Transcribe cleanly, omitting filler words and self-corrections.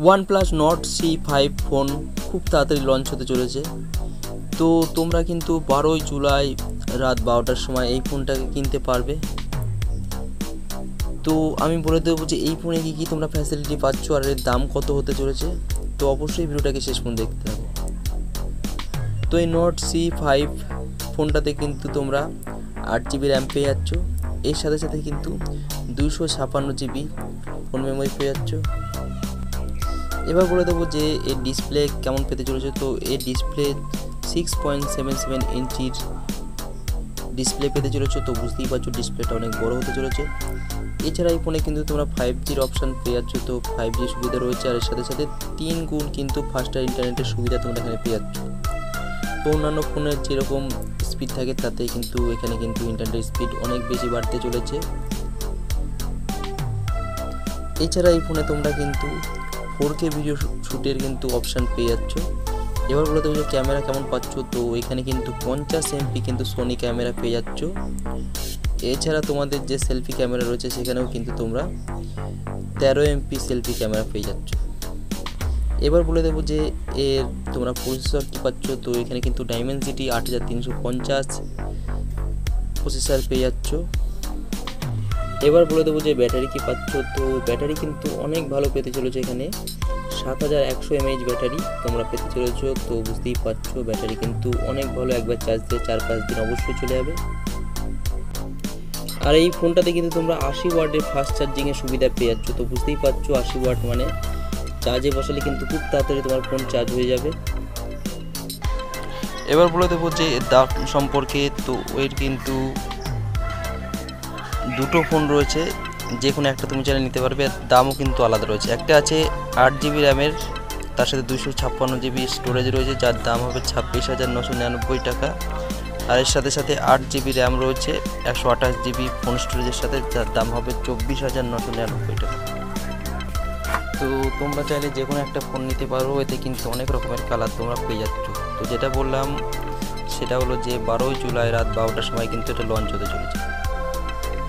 OnePlus Nord C5 phone খুব তাড়াতাড়ি launch হতে চলেছে। তো তোমরা কিন্তু 12ই জুলাই রাত 12টার সময় এই ফোনটাকে কিনতে পারবে। তো আমি বলে দেবো যে এই ফোনে কী তোমরা ফ্যাসিলিটি পাচ্ছ আর এর দাম কত হতে চলেছে। তো অবশ্যই ভিডিওটাকে শেষ পর্যন্ত দেখতে হবে। তো এই Nord C5 ফোনটাতে কিন্তু তোমরা 8GB র্যাম পেয়ে যাচ্ছ, এর সাথে সাথে কিন্তু 256GB ফোন মেমোরি পেয়ে যাচ্ছ। এবার বলে দেবো যে এর ডিসপ্লে কেমন পেতে চলেছে। তো এর ডিসপ্লে 6.77 ইঞ্চির ডিসপ্লে পেতে চলেছে। তো বুঝতেই পারছো ডিসপ্লেটা অনেক বড় হতে চলেছে। এছাড়া এই ফোনে কিন্তু তোমরা 5Gর অপশান পেয়ে যাচ্ছ। তো 5G সুবিধা রয়েছে, আর এর সাথে সাথে 3 গুণ কিন্তু ফাস্টার ইন্টারনেটের সুবিধা তোমরা এখানে পেয়ে যাচ্ছ। তো অন্যান্য ফোনের যেরকম স্পিড থাকে তাতে কিন্তু এখানে কিন্তু ইন্টারনেটের স্পিড অনেক বেশি বাড়তে চলেছে। এছাড়া এই ফোনে তোমরা কিন্তু 4K ভিডিও শ্যুটের কিন্তু অপশান পেয়ে যাচ্ছ। এবার বলে দেবো যে ক্যামেরা কেমন পাচ্ছ। তো এখানে কিন্তু 50 MP কিন্তু সোনি ক্যামেরা পেয়ে যাচ্ছ। এছাড়া তোমাদের যে সেলফি ক্যামেরা রয়েছে সেখানেও কিন্তু তোমরা 13 MP সেলফি ক্যামেরা পেয়ে যাচ্ছ। এবার বলে দেবো যে এর তোমরা প্রসেসর কী পাচ্ছ। তো এখানে কিন্তু Dimensity 8350 প্রসেসর পেয়ে যাচ্ছ। এবার বলে দেবো যে ব্যাটারি কী পাচ্ছ। তো ব্যাটারি কিন্তু অনেক ভালো পেতে চলেছে। এখানে 7100 mAh ব্যাটারি তোমরা পেতে চলেছ। তো বুঝতেই পারছো ব্যাটারি কিন্তু অনেক ভালো, একবার চার্জ দিয়ে 4-5 দিন অবশ্যই চলে যাবে। আর এই ফোনটাতে কিন্তু তোমরা 80 ওয়াটের ফাস্ট চার্জিংয়ের সুবিধা পেয়ে যাচ্ছ। তো বুঝতেই পারছো 80 ওয়াট মানে চার্জে বসালে কিন্তু খুব তাড়াতাড়ি তোমার ফোন চার্জ হয়ে যাবে। এবার বলে দেবো যে দাম সম্পর্কে। তো এর কিন্তু দুটো ফোন রয়েছে, যে কোনো একটা তুমি চাইলে নিতে পারবে। দামও কিন্তু আলাদা রয়েছে। একটা আছে 8GB র্যামের, তার সাথে 256GB স্টোরেজ রয়েছে, যার দাম হবে 26,999 টাকা। আর এর সাথে সাথে 8GB র্যাম রয়েছে 128GB ফোন স্টোরেজের সাথে, যার দাম হবে 24,999 টাকা। তো তোমরা চাইলে যে কোনো একটা ফোন নিতে পারো। এতে কিন্তু অনেক রকমের কালার তোমরা পেয়ে যাচ্ছ। তো যেটা বললাম সেটা হলো যে 12ই জুলাই রাত 12টার সময় কিন্তু এটা লঞ্চ হতে চলেছে।